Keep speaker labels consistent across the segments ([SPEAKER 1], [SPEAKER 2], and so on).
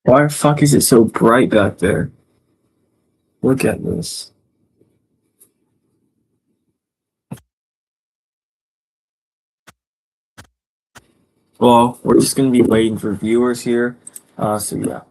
[SPEAKER 1] Why the fuck is it so bright back there? Look at this. Well, we're just gonna be waiting for viewers here. So yeah.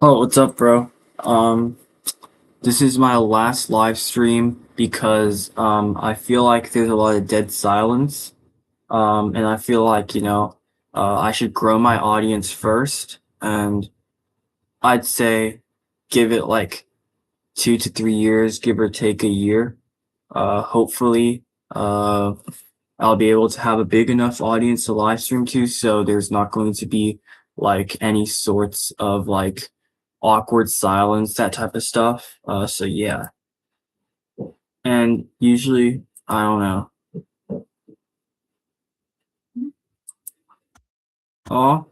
[SPEAKER 1] Oh, what's up, bro? Um, this is my last live stream because I feel like there's a lot of dead silence. And I feel like, I should grow my audience first, and I'd say give it like 2 to 3 years, give or take a year. Hopefully, I'll be able to have a big enough audience to live stream to, so there's not going to be like any sorts of like awkward silence, that type of stuff. So yeah. And usually, I don't know. Oh,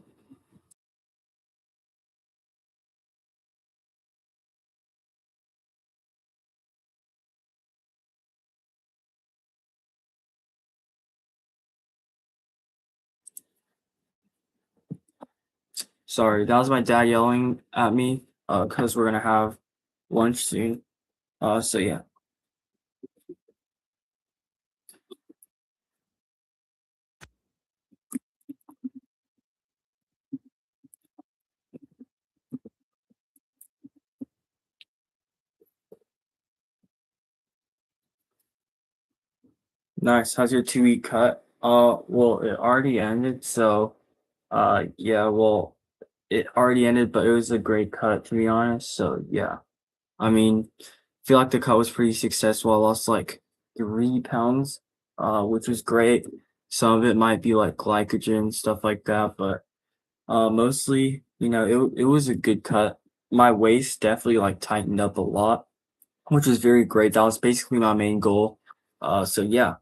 [SPEAKER 1] sorry, that was my dad yelling at me. Because we're gonna have lunch soon. So yeah. Nice. How's your 2 week cut? Well, it already ended, so yeah, well, it already ended, but it was a great cut, to be honest. So yeah. I mean, I feel like the cut was pretty successful. I lost like 3 pounds, which was great. Some of it might be like glycogen, stuff like that, but mostly, it was a good cut. My waist definitely like tightened up a lot, which was very great. That was basically my main goal. So yeah.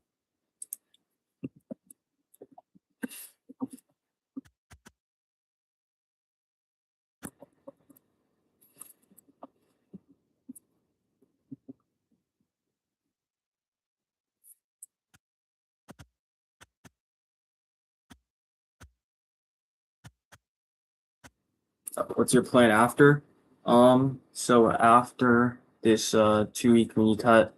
[SPEAKER 1] What's your plan after? So after this 2 week mini cut,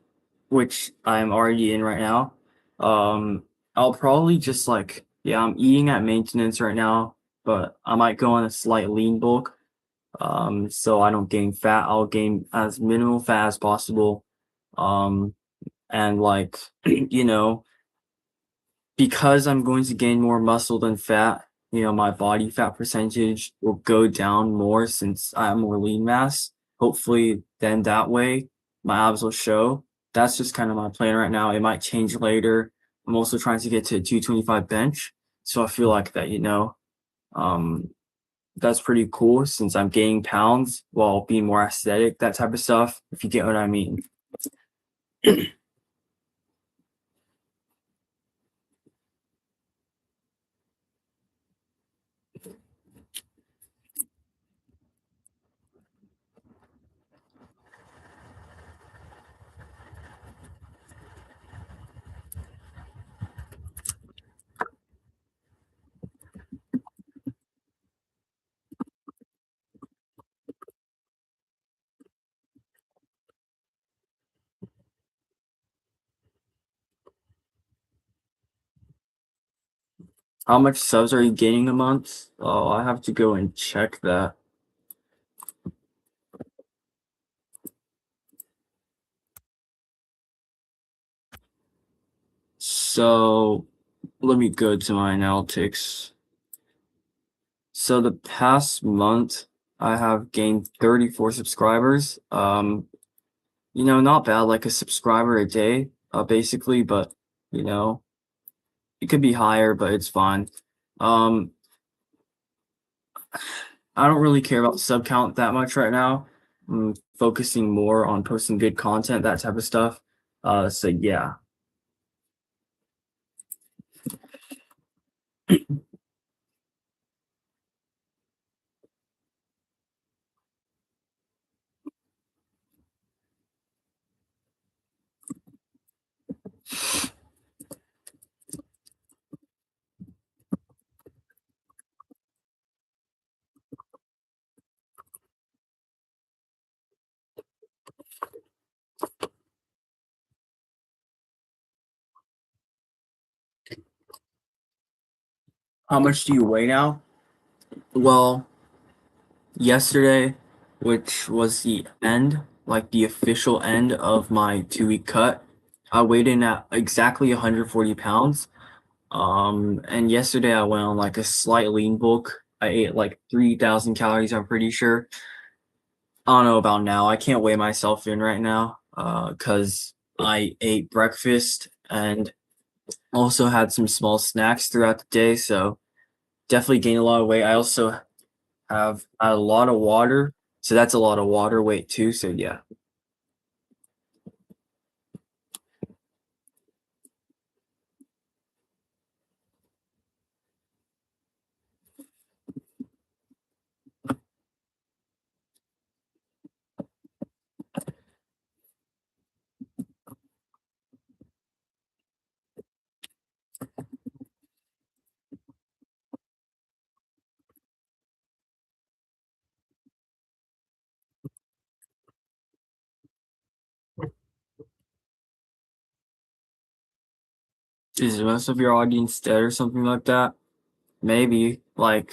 [SPEAKER 1] which I'm already in right now, um, I'll probably just like, yeah, I'm eating at maintenance right now, but I might go on a slight lean bulk. So I don't gain fat. I'll gain as minimal fat as possible. Um, and like, you know, because I'm going to gain more muscle than fat, my body fat percentage will go down more since I have more lean mass. Hopefully, then that way my abs will show. That's just kind of my plan right now. It might change later. I'm also trying to get to 225 bench. So I feel like that, um, that's pretty cool since I'm gaining pounds while being more aesthetic, that type of stuff, if you get what I mean. How much subs are you gaining a month? Oh, I have to go and check that. So let me go to my analytics. So the past month, I have gained 34 subscribers. Not bad, like a subscriber a day, basically, but you know, it could be higher, but it's fine. Um, I don't really care about the sub count that much right now. I'm focusing more on posting good content, that type of stuff. So yeah. How much do you weigh now? Well, yesterday which was the end, like the official end of my 2 week cut, I weighed in at exactly 140 pounds. And yesterday I went on like a slight lean bulk. I ate like 3,000 calories, I'm pretty sure. I don't know about now. I can't weigh myself in right now, because I ate breakfast and also had some small snacks throughout the day. So definitely gained a lot of weight. I also have had a lot of water, so that's a lot of water weight too. So yeah. Is most of your audience dead or something like that? Maybe. Like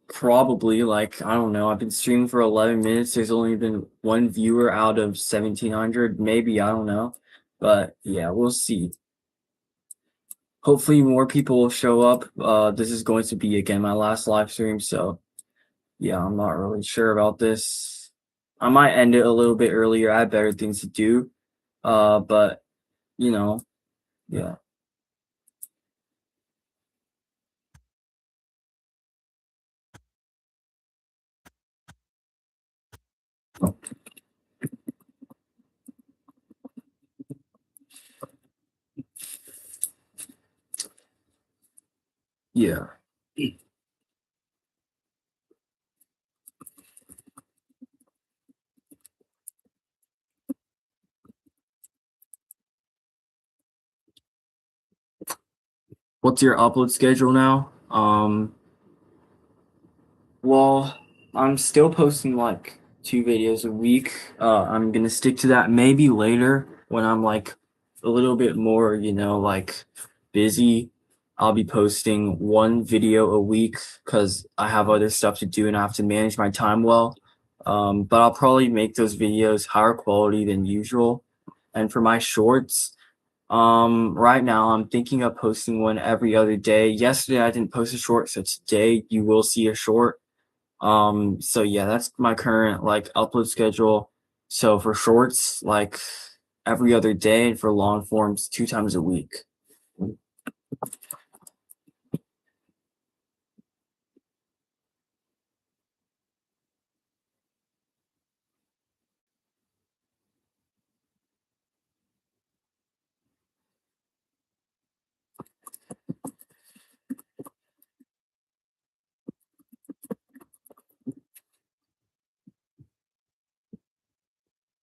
[SPEAKER 1] probably, like, I don't know. I've been streaming for 11 minutes. There's only been one viewer out of 1,700. Maybe, I don't know. But yeah, we'll see. Hopefully more people will show up. This is going to be again my last live stream, so yeah, I'm not really sure about this. I might end it a little bit earlier. I have better things to do. But you know, yeah. Yeah. What's your upload schedule now? Well, I'm still posting like 2 videos a week. I'm gonna stick to that. Maybe later when I'm like a little bit more, like busy, I'll be posting 1 video a week because I have other stuff to do and I have to manage my time well. But I'll probably make those videos higher quality than usual. And for my shorts, right now I'm thinking of posting one every other day. Yesterday I didn't post a short, so today you will see a short. So yeah, that's my current like upload schedule. So for shorts, like every other day, and for long forms, 2 times a week.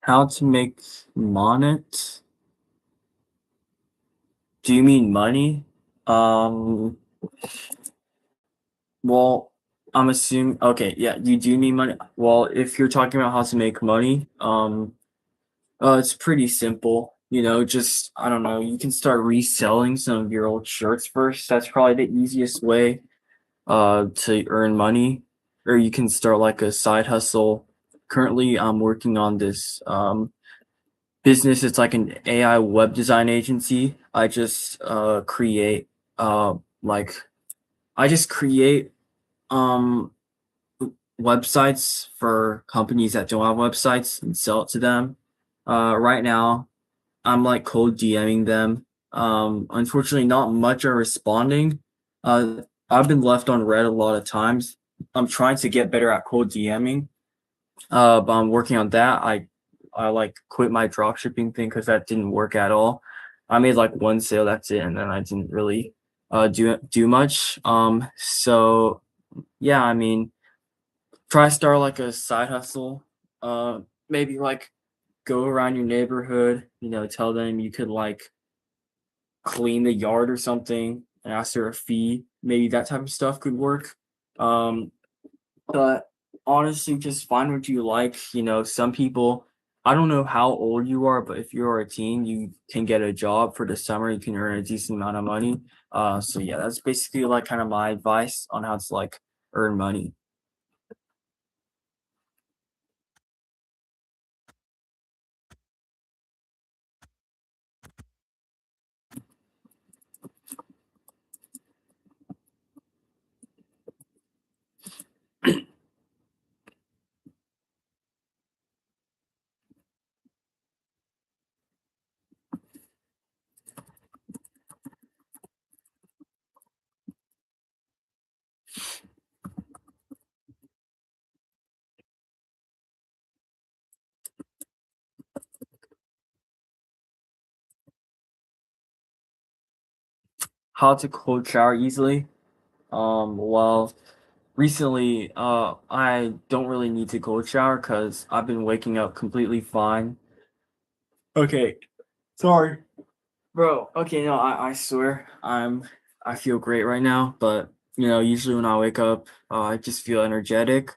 [SPEAKER 1] How to make monet? Do you mean money? Um, well, I'm assuming okay, yeah, you do mean money. Well, if you're talking about how to make money, it's pretty simple. Just I don't know, you can start reselling some of your old shirts first. That's probably the easiest way to earn money, or you can start like a side hustle. Currently, I'm working on this business. It's like an AI web design agency. Uh like I just create um websites for companies that don't have websites and sell it to them. Right now I'm like cold DMing them. Unfortunately, not much are responding. I've been left on red a lot of times. I'm trying to get better at cold DMing. But I'm working on that. I like quit my drop shipping thing because that didn't work at all. I made like one sale, that's it, and then I didn't really do much. So yeah, I mean, try to start like a side hustle. Maybe like go around your neighborhood, tell them you could like clean the yard or something and ask her a fee. Maybe that type of stuff could work. Um, but honestly, just find what you like. Some people, I don't know how old you are, but if you're a teen, you can get a job for the summer. You can earn a decent amount of money. So yeah, that's basically like kind of my advice on how to like earn money. how to cold shower easily. Well, recently, I don't really need to cold shower because I've been waking up completely fine. Okay, sorry, bro. Okay, no, I swear, I feel great right now. But usually when I wake up, I just feel energetic.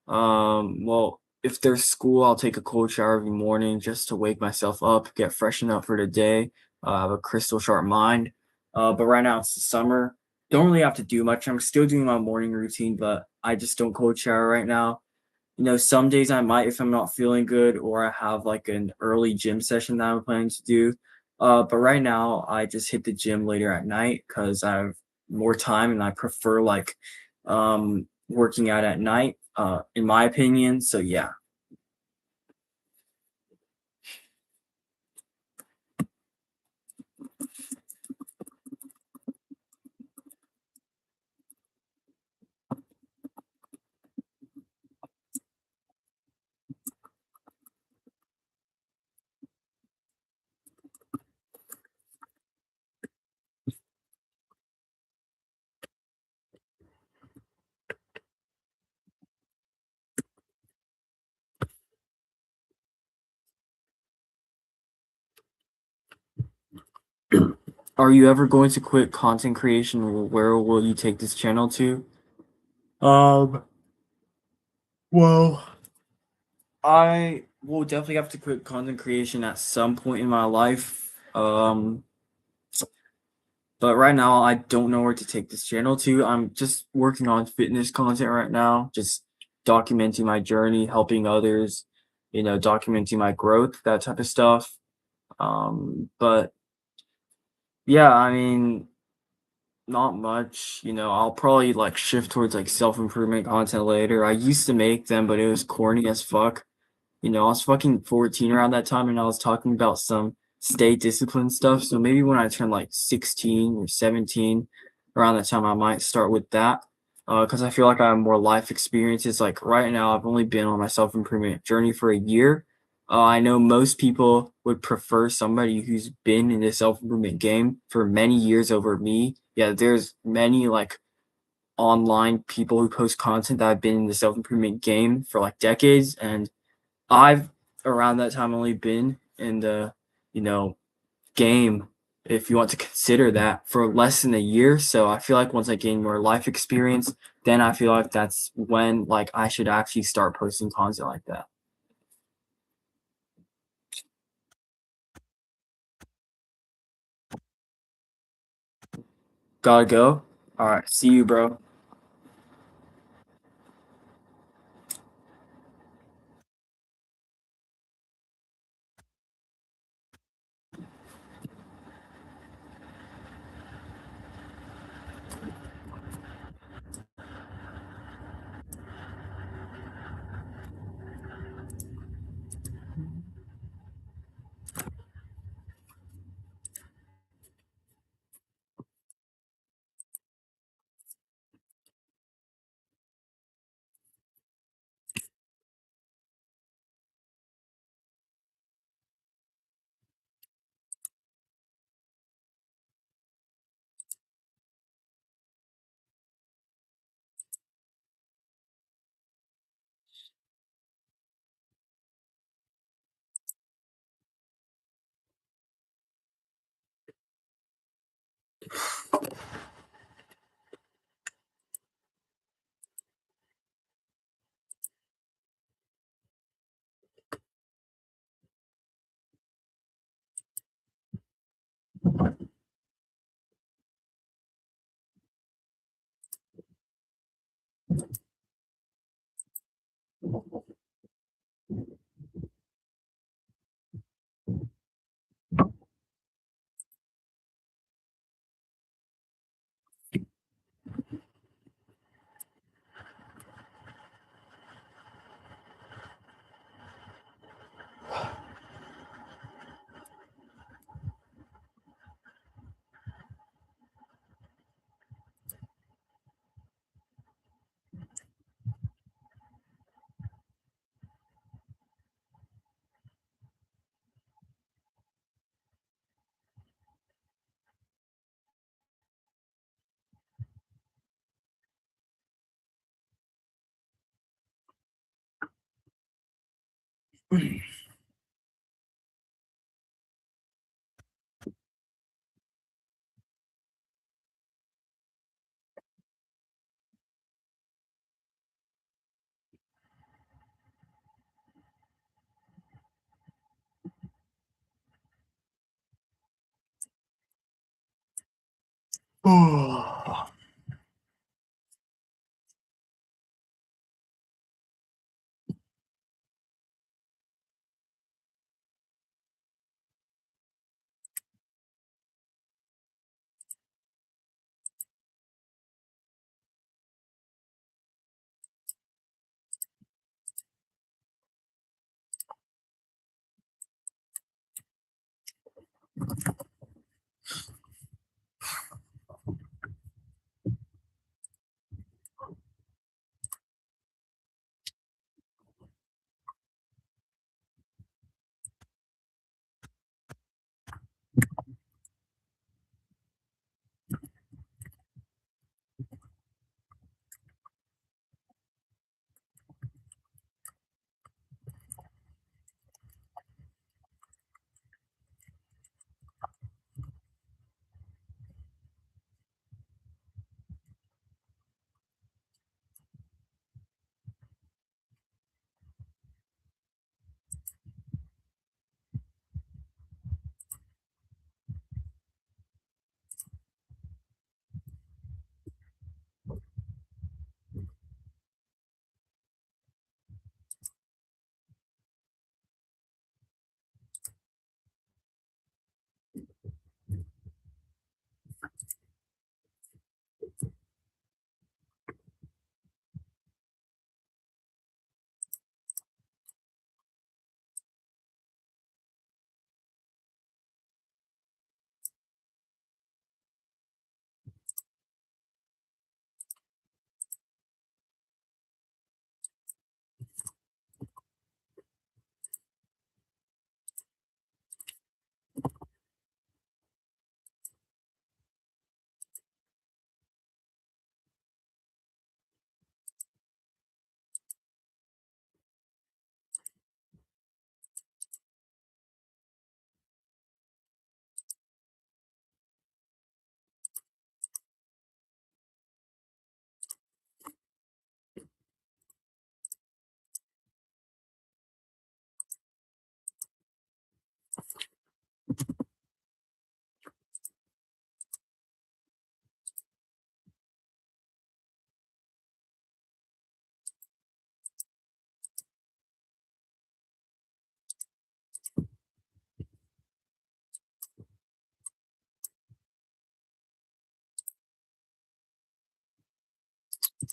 [SPEAKER 1] Well, if there's school, I'll take a cold shower every morning just to wake myself up, get freshened up for the day, have a crystal sharp mind. But right now it's the summer. Don't really have to do much. I'm still doing my morning routine, but I just don't cold shower right now. Some days I might if I'm not feeling good or I have like an early gym session that I'm planning to do. But right now I just hit the gym later at night because I have more time and I prefer like working out at night, in my opinion. So yeah. Are you ever going to quit content creation? Where will you take this channel to? Um, well, I will definitely have to quit content creation at some point in my life. But right now, I don't know where to take this channel to. I'm just working on fitness content right now, just documenting my journey, helping others, documenting my growth, that type of stuff. But yeah, I mean, not much. I'll probably like shift towards like self-improvement content later. I used to make them, but it was corny as fuck. I was fucking 14 around that time and I was talking about some stay disciplined stuff. So maybe when I turn like 16 or 17, around that time, I might start with that. Because I feel like I have more life experiences. Like right now, I've only been on my self improvement journey for a year. I know most people would prefer somebody who's been in the self improvement game for many years over me. Yeah, there's many like online people who post content that have been in the self improvement game for like decades, and I've around that time only been in the, you know, game, if you want to consider that, for less than a year. So I feel like once I gain more life experience, then I feel like that's when like I should actually start posting content like that. Gotta go. All right, see you, bro.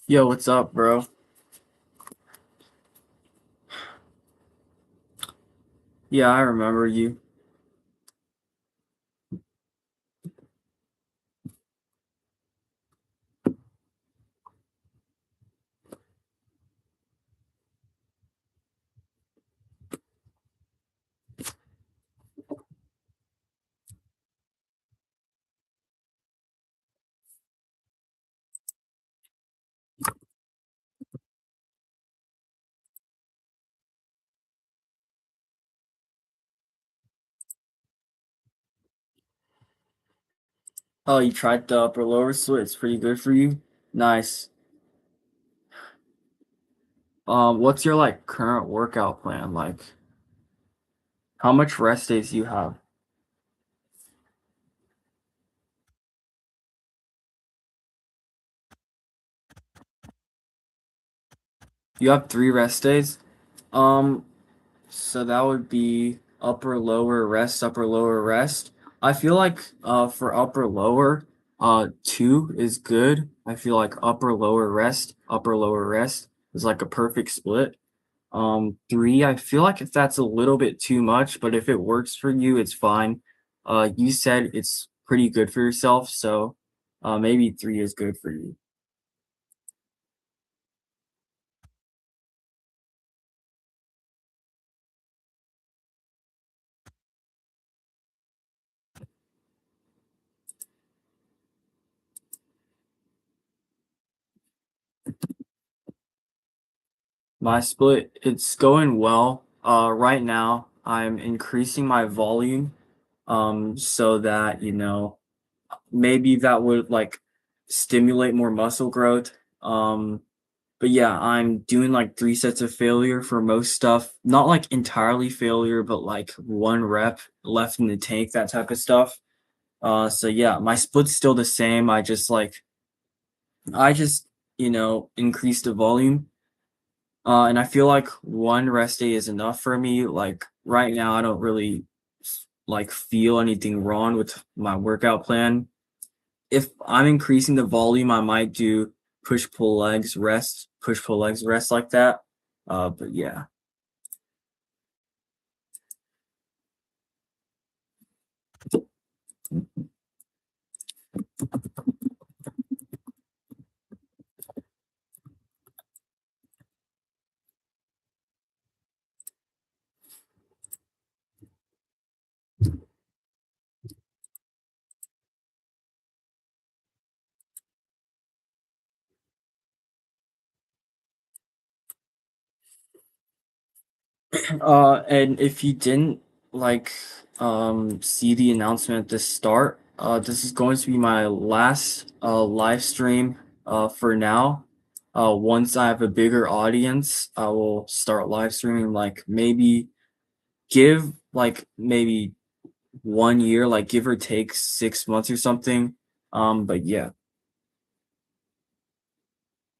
[SPEAKER 1] Yo, what's up, bro? Yeah, I remember you. Oh, you tried the upper lower split. It's pretty good for you. Nice. What's your like current workout plan? Like, how much rest days do you have? You have 3 rest days. Um, so that would be upper lower rest, upper lower rest. I feel like for upper lower, 2 is good. I feel like upper lower rest is like a perfect split. 3, I feel like if that's a little bit too much, but if it works for you, it's fine. You said it's pretty good for yourself, so maybe 3 is good for you. My split, it's going well. Right now I'm increasing my volume, so that, maybe that would like stimulate more muscle growth. But yeah, I'm doing like 3 sets of failure for most stuff. Not like entirely failure, but like 1 rep left in the tank, that type of stuff. So yeah, my split's still the same. I just, increase the volume. And I feel like 1 rest day is enough for me. Like right now, I don't really like feel anything wrong with my workout plan. If I'm increasing the volume, I might do push pull legs rest, push pull legs rest like that. But yeah. And if you didn't like see the announcement at the start, this is going to be my last live stream for now. Once I have a bigger audience, I will start live streaming like maybe give like maybe 1 year, like give or take 6 months or something. But yeah.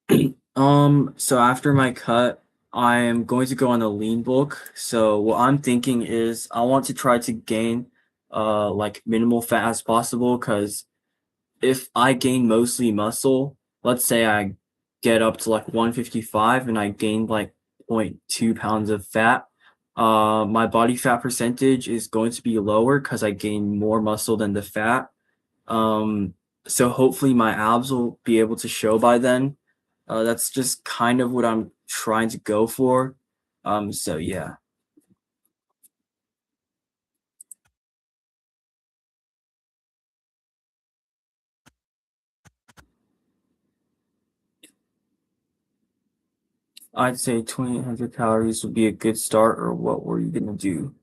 [SPEAKER 1] So after my cut, I am going to go on a lean bulk. So what I'm thinking is I want to try to gain like minimal fat as possible because if I gain mostly muscle, let's say I get up to like 155 and I gain like 0.2 pounds of fat, my body fat percentage is going to be lower because I gain more muscle than the fat. Um, so hopefully my abs will be able to show by then. That's just kind of what I'm trying to go for. So yeah. I'd say 2,800 calories would be a good start, or what were you gonna do?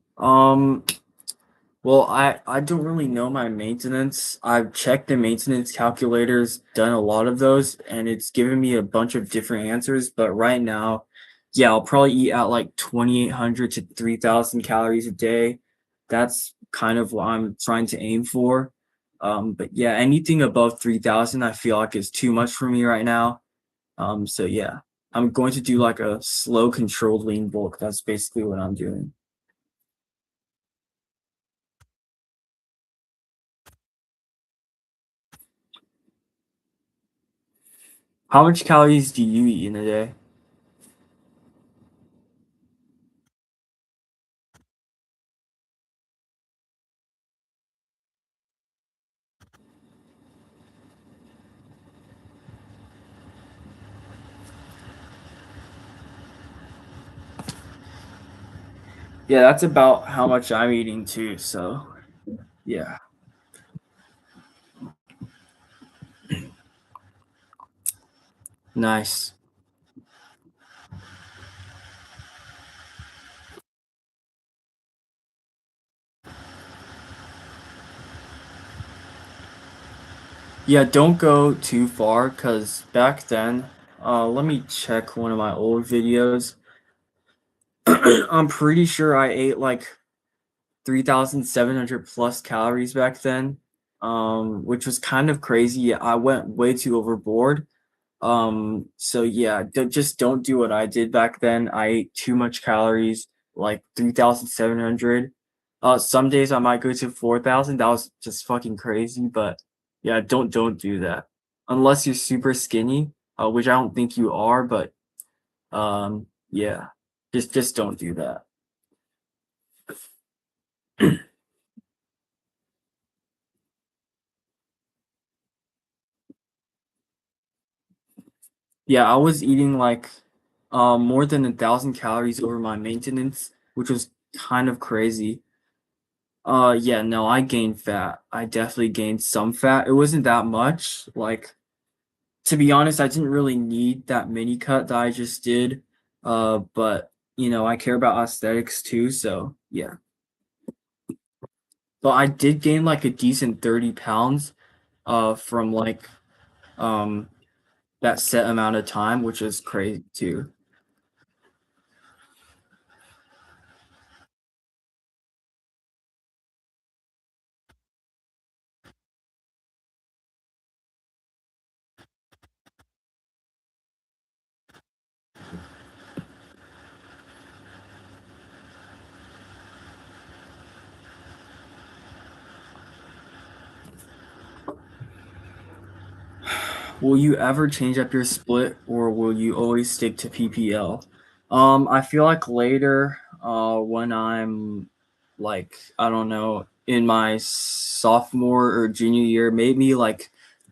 [SPEAKER 1] Well, I don't really know my maintenance. I've checked the maintenance calculators, done a lot of those, and it's given me a bunch of different answers. But right now, yeah, I'll probably eat at like 2,800 to 3,000 calories a day. That's kind of what I'm trying to aim for. But yeah, anything above 3,000, I feel like is too much for me right now. So yeah, I'm going to do like a slow controlled lean bulk. That's basically what I'm doing. How much calories do you eat in a day? Yeah, that's about how much I'm eating too. So yeah, nice. Yeah, don't go too far because back then, let me check one of my old videos. I'm pretty sure I ate like 3,700 plus calories back then, which was kind of crazy. I went way too overboard. So yeah, just don't do what I did back then. I ate too much calories, like 3,700. Some days I might go to 4,000. That was just fucking crazy, but yeah, don't do that. Unless you're super skinny, which I don't think you are, but yeah. Just don't do that. Yeah, I was eating like more than 1,000 calories over my maintenance, which was kind of crazy. Yeah, no, I gained fat. I definitely gained some fat. It wasn't that much. Like, to be honest, I didn't really need that mini cut that I just did. But I care about aesthetics too, so yeah. But I did gain like a decent 30 pounds from like um that set amount of time, which is crazy too. Will you ever change up your split or will you always stick to PPL? I feel like later, when I'm like, I don't know, in my sophomore or junior year, maybe like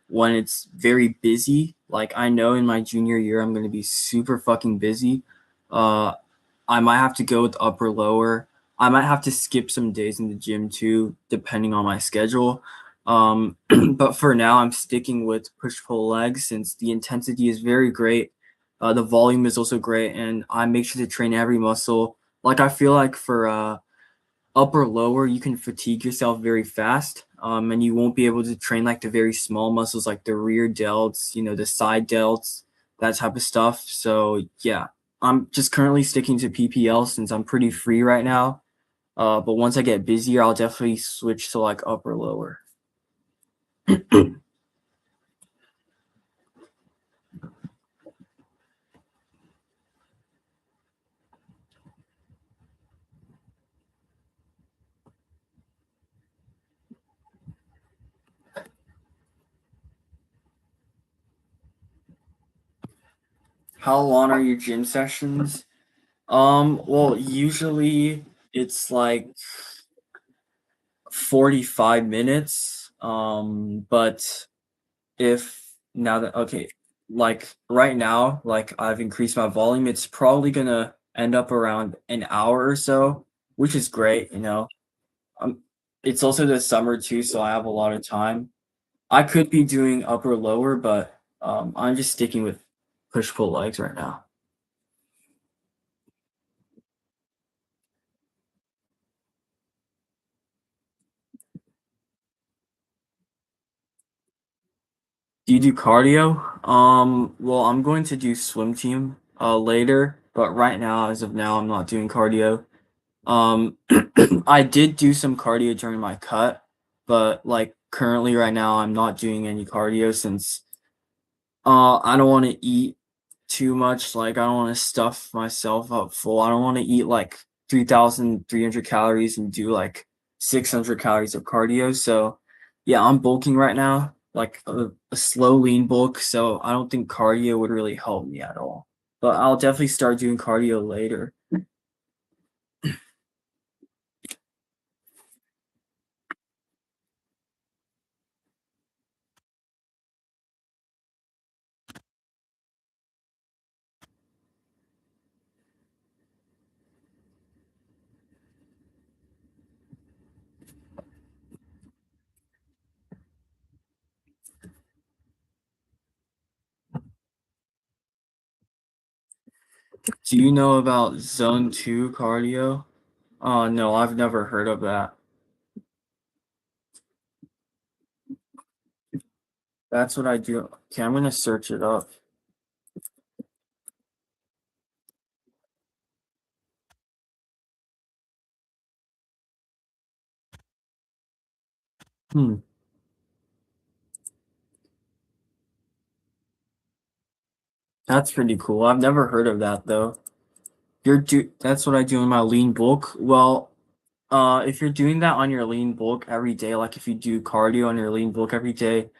[SPEAKER 1] when it's very busy, like I know in my junior year I'm gonna be super fucking busy. Uh, I might have to go with upper lower. I might have to skip some days in the gym too, depending on my schedule. But for now, I'm sticking with push pull legs since the intensity is very great. The volume is also great, and I make sure to train every muscle. Like I feel like for upper lower, you can fatigue yourself very fast, and you won't be able to train like the very small muscles, like the rear delts, the side delts, that type of stuff. So yeah, I'm just currently sticking to PPL since I'm pretty free right now. But once I get busier, I'll definitely switch to like upper lower. How long are your gym sessions? Well, usually it's like 45 minutes. But if now that okay, like right now, like I've increased my volume, it's probably gonna end up around an hour or so, which is great. Um, it's also the summer too, so I have a lot of time. I could be doing upper lower, but I'm just sticking with push pull legs right now. Do you do cardio? Well, I'm going to do swim team later, but right now, as of now, I'm not doing cardio. Um, I did do some cardio during my cut, but like currently right now, I'm not doing any cardio since I don't want to eat too much. Like I don't want to stuff myself up full. I don't want to eat like 3,300 calories and do like 600 calories of cardio. So yeah, I'm bulking right now, like a slow lean bulk. So I don't think cardio would really help me at all. But I'll definitely start doing cardio later. Do you know about zone 2 cardio? No, I've never heard of that. That's what I do. Okay, I'm gonna search it up. Hmm, that's pretty cool. I've never heard of that though. That's what I do in my lean bulk. Well, if you're doing that on your lean bulk every day, like if you do cardio on your lean bulk every day,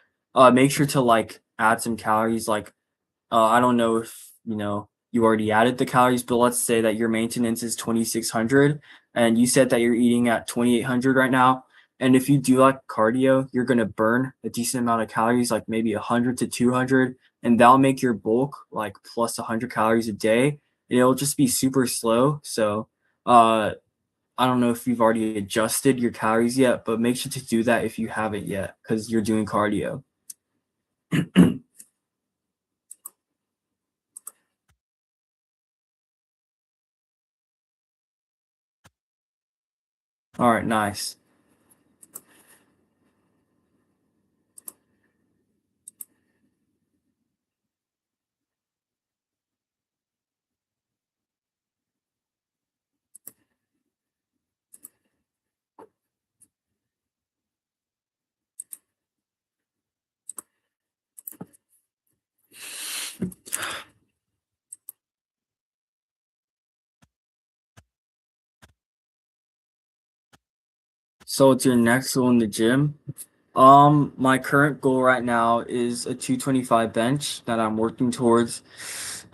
[SPEAKER 1] make sure to like add some calories. Like, I don't know if you already added the calories, but let's say that your maintenance is 2,600, and you said that you're eating at 2,800 right now. And if you do like cardio, you're gonna burn a decent amount of calories, like maybe 100 to 200, and that'll make your bulk like plus 100 calories a day. And it'll just be super slow. So, uh, I don't know if you've already adjusted your calories yet, but make sure to do that if you haven't yet, because you're doing cardio. All right, nice. So it's your next goal in the gym? My current goal right now is a 225 bench that I'm working towards.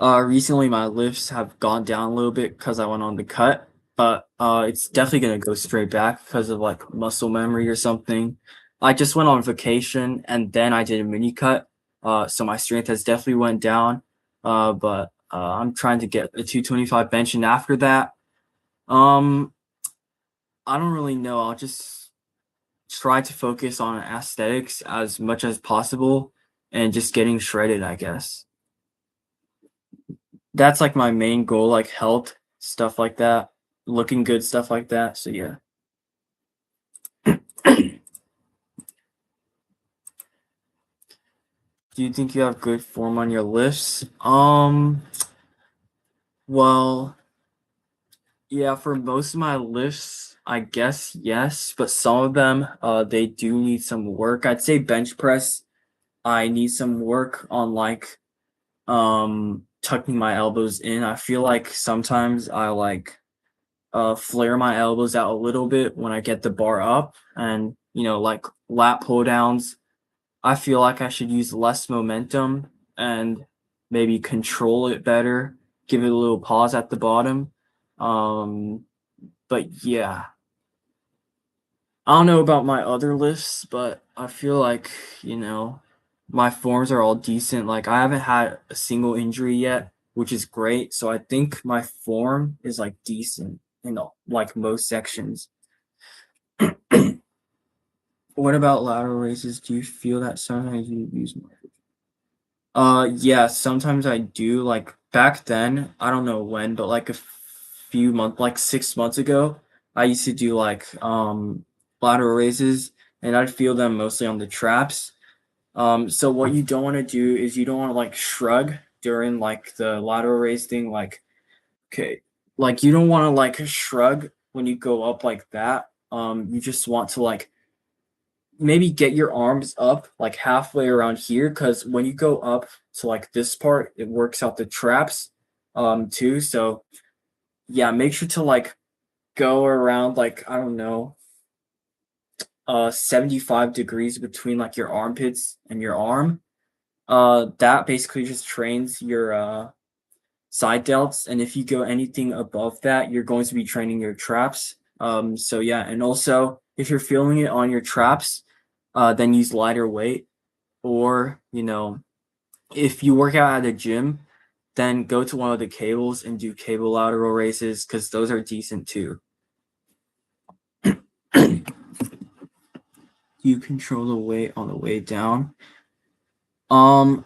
[SPEAKER 1] Recently my lifts have gone down a little bit because I went on the cut, but it's definitely gonna go straight back because of like muscle memory or something. I just went on vacation and then I did a mini cut, so my strength has definitely went down. But I'm trying to get a 225 bench, and after that, um, I don't really know. I'll just try to focus on aesthetics as much as possible and just getting shredded, I guess. That's like my main goal, like health, stuff like that, looking good, stuff like that. So yeah. Do you think you have good form on your lifts? Well, yeah, for most of my lifts, I guess yes, but some of them they do need some work. I'd say bench press, I need some work on like tucking my elbows in. I feel like sometimes I like flare my elbows out a little bit when I get the bar up, and like lat pull downs, I feel like I should use less momentum and maybe control it better, give it a little pause at the bottom. Um, but yeah, I don't know about my other lifts, but I feel like, you know, my forms are all decent. Like I haven't had a single injury yet, which is great. So I think my form is like decent in like most sections. What about lateral raises? Do you feel that sometimes you use more? Yeah, sometimes I do. Like back then, I don't know when, but like a few months, like 6 months ago, I used to do like lateral raises, and I'd feel them mostly on the traps. So what you don't want to do is you don't want to like shrug during like the lateral raise thing. Like, okay, like you don't want to like shrug when you go up like that. You just want to like maybe get your arms up like halfway around here, because when you go up to like this part, it works out the traps too. So yeah, make sure to like go around like, I don't know, 75 degrees between like your armpits and your arm. That basically just trains your side delts, and if you go anything above that, you're going to be training your traps. So yeah, and also if you're feeling it on your traps, then use lighter weight. Or, if you work out at a gym, then go to one of the cables and do cable lateral raises, because those are decent too. You control the weight on the way down. Um,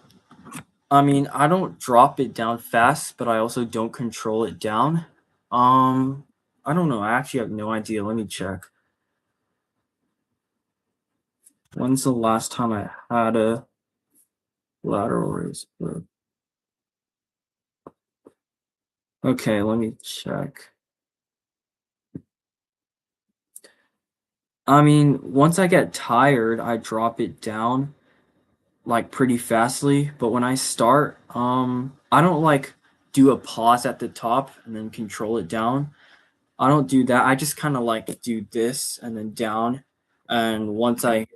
[SPEAKER 1] I mean, I don't drop it down fast, but I also don't control it down. Um, I don't know. I actually have no idea. Let me check. When's the last time I had a lateral raise? Okay, let me check. I mean, once I get tired, I drop it down like pretty fastly, but when I start, I don't like do a pause at the top and then control it down. I don't do that. I just kind of like do this and then down. And once I,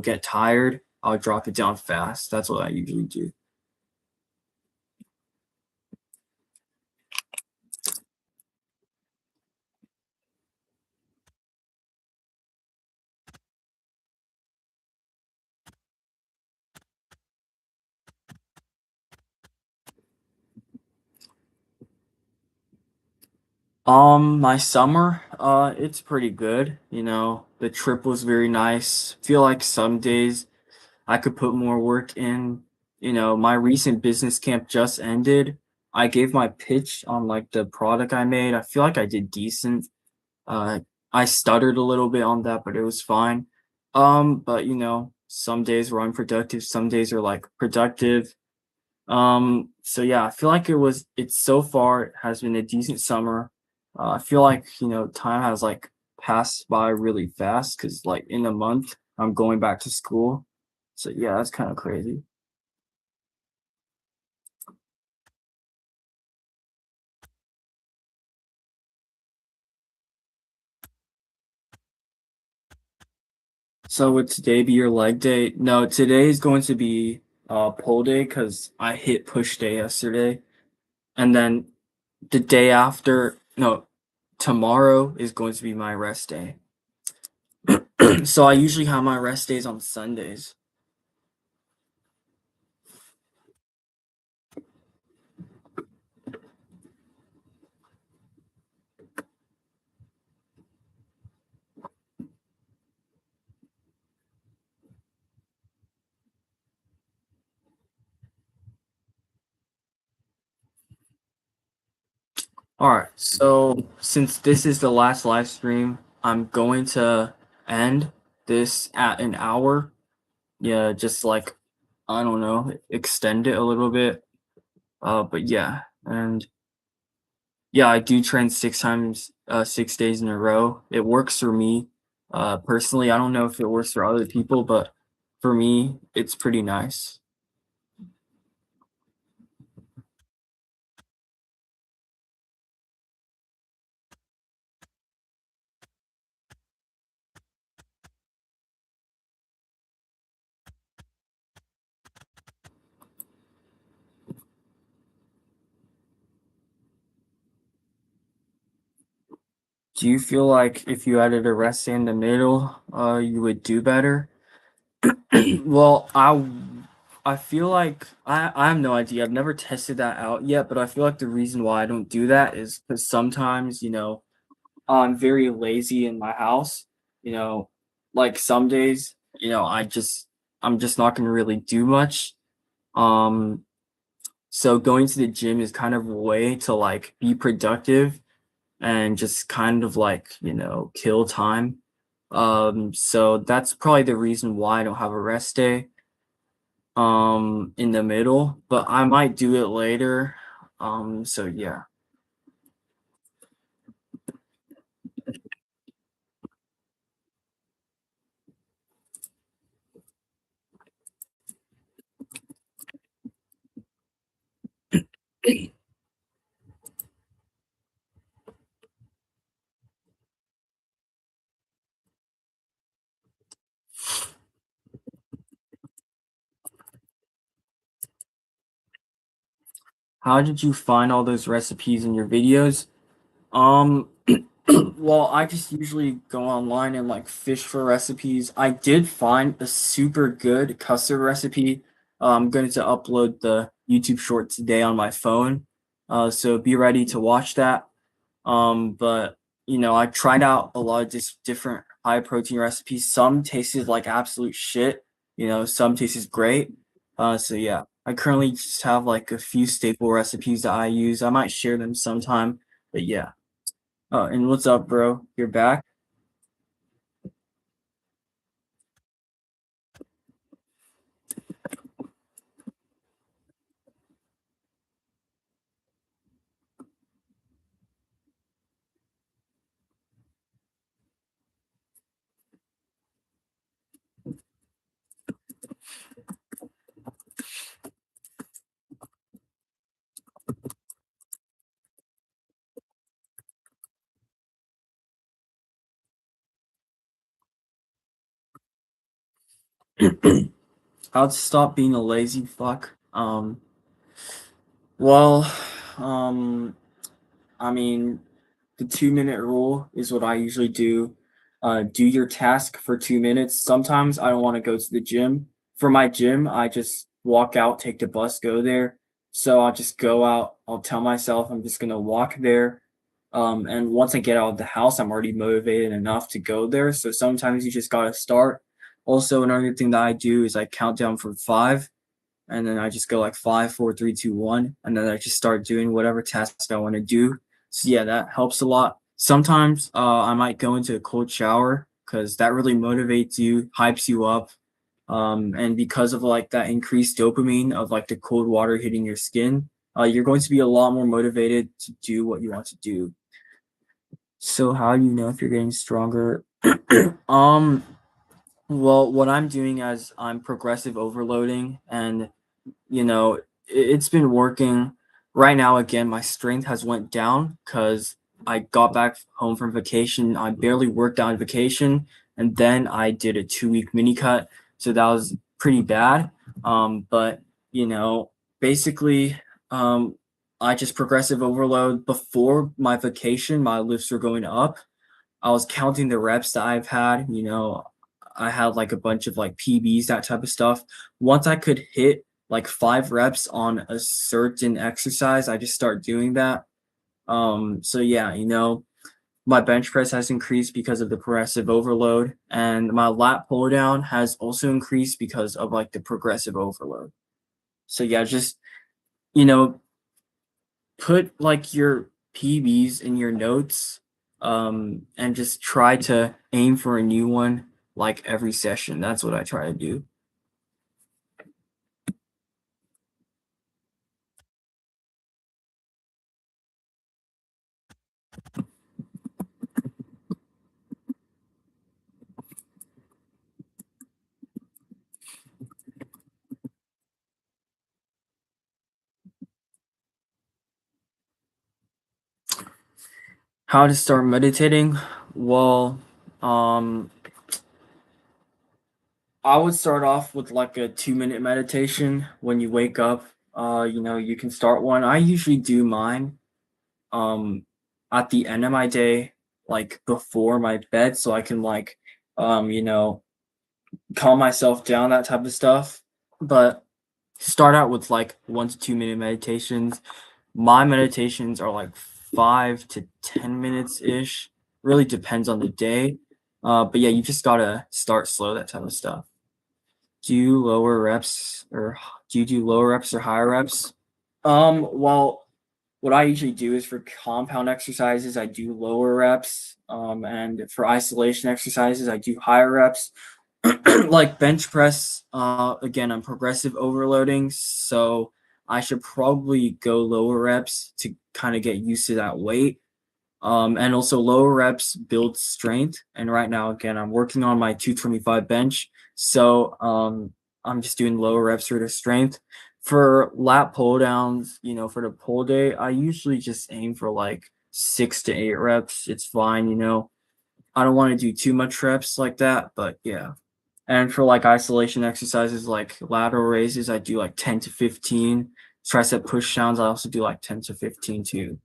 [SPEAKER 1] get tired, I'll drop it down fast. That's what I usually do. My summer, it's pretty good. The trip was very nice. Feel like some days I could put more work in. My recent business camp just ended. I gave my pitch on like the product I made. I feel like I did decent. Uh, I stuttered a little bit on that, but it was fine. But some days were unproductive, some days are like productive. So yeah, I feel like it's so far it has been a decent summer. I feel like, time has like passed by really fast because like in a month I'm going back to school. So yeah, that's kind of crazy. So would today be your leg day? No, today is going to be pull day because I hit push day yesterday. And then the day after, no, tomorrow is going to be my rest day. So I usually have my rest days on Sundays. All right. So since this is the last live stream, I'm going to end this at an hour. Yeah, just like I don't know, extend it a little bit. But yeah, and yeah, I do train 6 days in a row. It works for me. Personally, I don't know if it works for other people, but for me, it's pretty nice. Do you feel like if you added a rest day in the middle, you would do better? Well, I feel like I have no idea. I've never tested that out yet, but I feel like the reason why I don't do that is because sometimes, I'm very lazy in my house. You know, like some days, I'm just not gonna really do much. Um, so going to the gym is kind of a way to like be productive and just kind of like, kill time. So that's probably the reason why I don't have a rest day in the middle, but I might do it later. So yeah. How did you find all those recipes in your videos? Um, well, I just usually go online and like fish for recipes. I did find a super good custard recipe. I'm going to upload the YouTube short today on my phone. So be ready to watch that. But I tried out a lot of just different high protein recipes. Some tasted like absolute shit. Some tasted great. So yeah, I currently just have like a few staple recipes that I use. I might share them sometime. But yeah. And what's up, bro? You're back? How to stop being a lazy fuck? Well, um, I mean, the 2-minute rule is what I usually do. Do your task for 2 minutes. Sometimes I don't want to go to the gym. For my gym, I just walk out, take the bus, go there. So I'll just go out. I'll tell myself I'm just gonna walk there. And once I get out of the house, I'm already motivated enough to go there. So sometimes you just gotta start. Also, another thing that I do is I count down from five, and then I just go like five, four, three, two, one, and then I just start doing whatever task I want to do. So yeah, that helps a lot. Sometimes I might go into a cold shower because that really motivates you, hypes you up. And because of like that increased dopamine of like the cold water hitting your skin, you're going to be a lot more motivated to do what you want to do. So how do you know if you're getting stronger? um, well, what I'm doing as I'm progressive overloading, and it's been working. Right now, again, my strength has went down because I got back home from vacation. I barely worked on vacation, and then I did a 2 week mini cut, so that was pretty bad. But you know, basically, um, I just progressive overload. Before my vacation, my lifts were going up. I was counting the reps that I've had. I had like a bunch of like PBs, that type of stuff. Once I could hit like 5 reps on a certain exercise, I just start doing that. So yeah, my bench press has increased because of the progressive overload, and my lat pull down has also increased because of like the progressive overload. So yeah, just you know, put like your PBs in your notes, and just try to aim for a new one like every session. That's what I try to do. How to start meditating? Well, um, I would start off with like a 2 minute meditation when you wake up. You can start one. I usually do mine um at the end of my day, like before my bed, so I can like um, you know, calm myself down, that type of stuff. But start out with like 1 to 2 minute meditations. My meditations are like 5 to 10 minutes ish. Really depends on the day. But yeah, you just gotta start slow, that type of stuff. Do you lower reps or do you do lower reps or higher reps? Well, what I usually do is for compound exercises, I do lower reps. And for isolation exercises, I do higher reps. Like bench press, again, I'm progressive overloading, so I should probably go lower reps to kind of get used to that weight. And also lower reps build strength. And right now, again, I'm working on my 225 bench. So I'm just doing lower reps for the strength. For lat pull downs, for the pull day, I usually just aim for like 6 to 8 reps. It's fine. I don't want to do too much reps like that, but yeah. And for like isolation exercises like lateral raises, I do like 10 to 15. Tricep push downs, I also do like 10 to 15 too.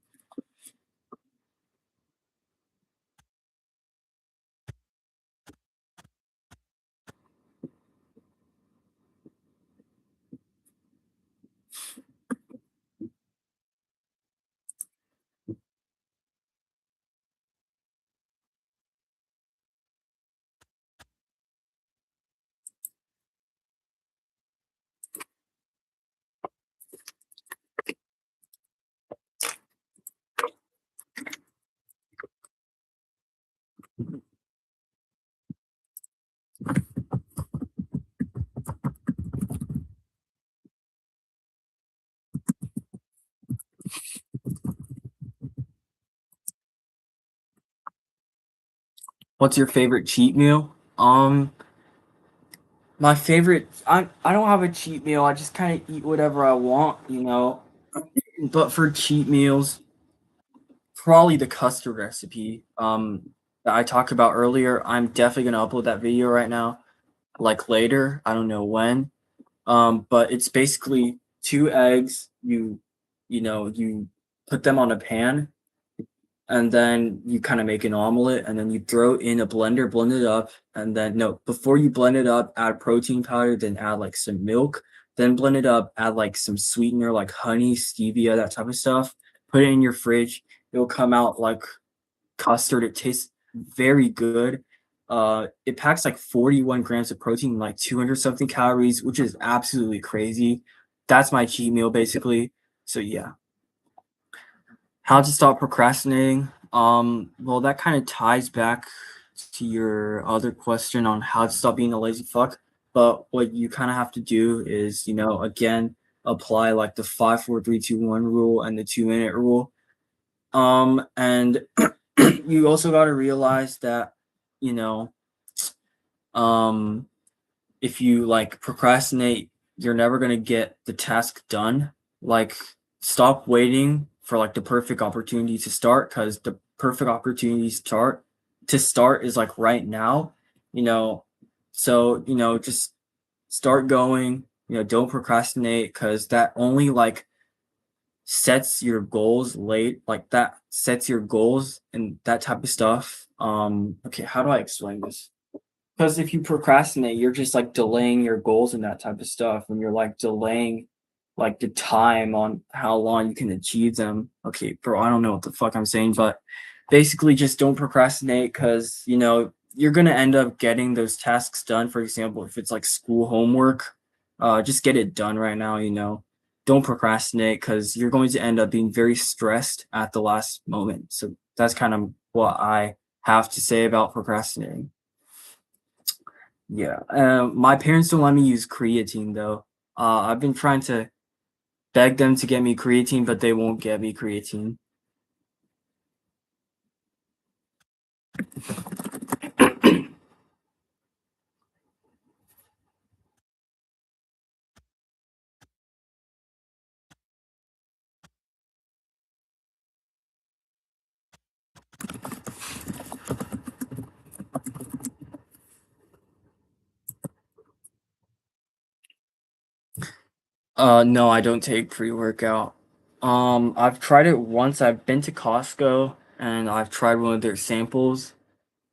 [SPEAKER 1] What's your favorite cheat meal? My favorite, I don't have a cheat meal. I just kind of eat whatever I want. But for cheat meals, probably the custard recipe that I talked about earlier. I'm definitely gonna upload that video right now, like later. I don't know when. But it's basically 2 eggs. You put them on a pan, and then you kind of make an omelet, and then you throw it in a blender, blend it up, and then no, before you blend it up, add protein powder, then add like some milk, then blend it up, add like some sweetener like honey, stevia, that type of stuff. Put it in your fridge. It'll come out like custard. It tastes very good. It packs like 41 grams of protein, like 200 something calories, which is absolutely crazy. That's my cheat meal basically. So yeah. How to stop procrastinating? Well, that kind of ties back to your other question on how to stop being a lazy fuck. But what you kind of have to do is, again, apply like the 5, 4, 3, 2, 1 rule and the 2 minute rule. And you also got to realize that, you know, um, if you like procrastinate, you're never gonna get the task done. Like, stop waiting for like the perfect opportunity to start, because the perfect opportunity to start is like right now. You know, so just start going. Don't procrastinate, because that only like sets your goals late. Like that sets your goals and that type of stuff. Okay, how do I explain this? Because if you procrastinate, you're just like delaying your goals and that type of stuff, and you're like delaying like the time on how long you can achieve them. Okay, bro, I don't know what the fuck I'm saying, but basically just don't procrastinate, because you're gonna end up getting those tasks done. For example, if it's like school homework, just get it done right now. Don't procrastinate, because you're going to end up being very stressed at the last moment. So that's kind of what I have to say about procrastinating. Yeah, my parents don't let me use creatine though. I've been trying to beg them to get me creatine, but they won't get me creatine. No, I don't take pre-workout. I've tried it once. I've been to Costco and I've tried one of their samples.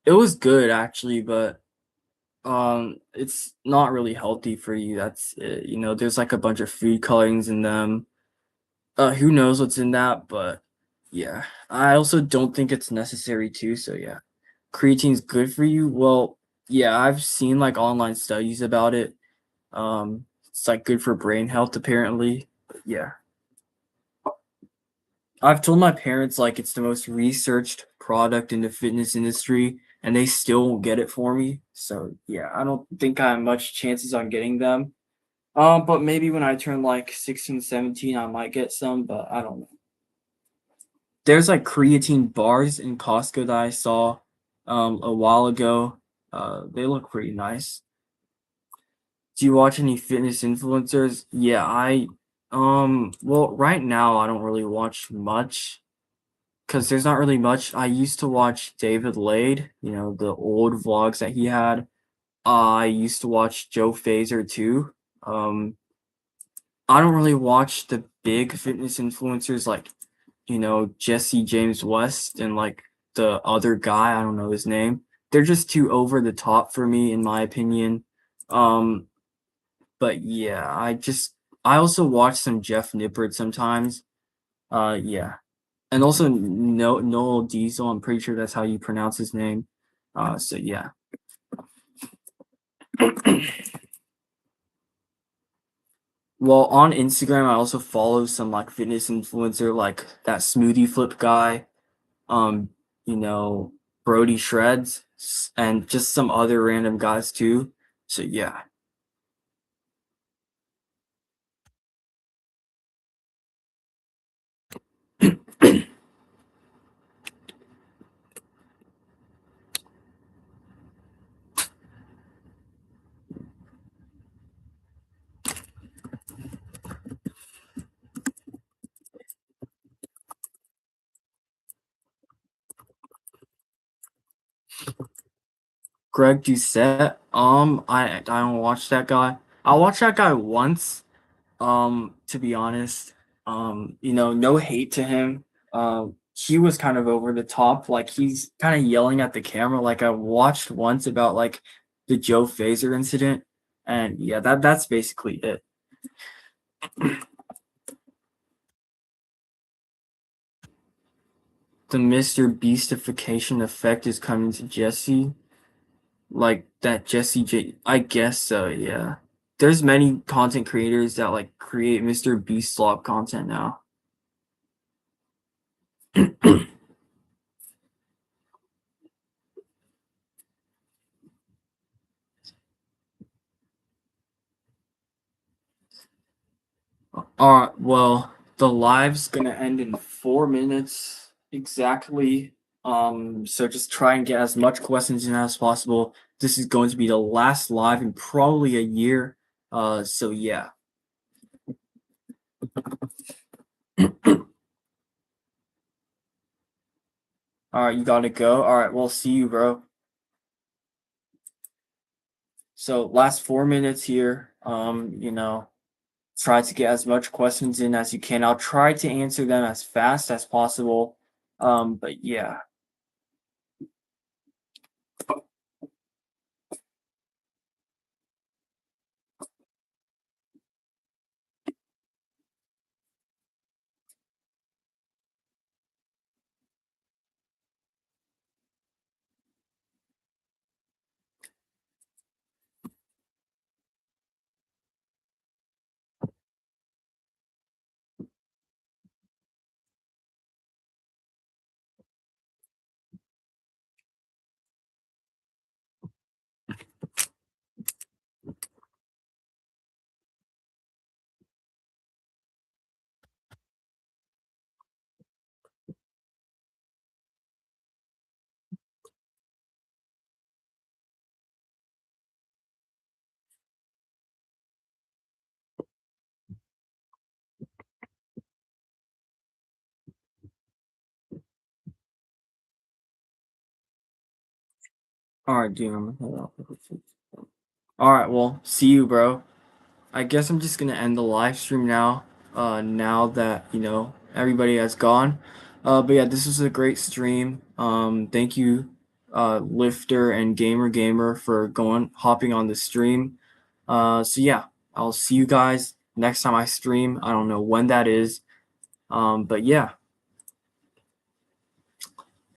[SPEAKER 1] It was good actually, but it's not really healthy for you. That's it. There's like a bunch of food colorings in them. Who knows what's in that, but yeah. I also don't think it's necessary too, so yeah. Creatine's good for you. Well, yeah, I've seen like online studies about it. It's like good for brain health apparently. But yeah. I've told my parents like it's the most researched product in the fitness industry, and they still won't get it for me. So yeah, I don't think I have much chances on getting them. But maybe when I turn like 16, 17, I might get some, but I don't know. There's like creatine bars in Costco that I saw a while ago. They look pretty nice. Do you watch any fitness influencers? Yeah, well, right now I don't really watch much, because there's not really much. I used to watch David Lade, the old vlogs that he had. I used to watch Joe Phaser too. Um, I don't really watch the big fitness influencers like, Jesse James West and like the other guy, I don't know his name. They're just too over the top for me, in my opinion. Um, but yeah, I also watch some Jeff Nippert sometimes. Yeah. And also no Noel Diesel, I'm pretty sure that's how you pronounce his name. So yeah. Well, on Instagram, I also follow some like fitness influencer, like that smoothie flip guy, um, you know, Brody Shreds, and just some other random guys too. So yeah. Greg Doucette, I don't watch that guy. I watched that guy once, to be honest. No hate to him. He was kind of over the top, like he's kind of yelling at the camera. Like I watched once about like the Joe Phaser incident, and yeah, that's basically it. The Mr. Beastification effect is coming to Jesse. Like that Jesse J, I guess so, yeah. There's many content creators that like create Mr. Beast slop content now. Well, the live's gonna end in 4 minutes exactly. So just try and get as much questions in as possible. This is going to be the last live in probably a year. So yeah. All right, you gotta go. All right, well, see you, bro. So last 4 minutes here. Try to get as much questions in as you can. I'll try to answer them as fast as possible. But yeah. All right, dude. All right, well, see you, bro. I guess I'm just gonna end the live stream now. Now that everybody has gone. But yeah, this was a great stream. Thank you, Lifter and Gamer for hopping on the stream. So yeah, I'll see you guys next time I stream. I don't know when that is. But yeah.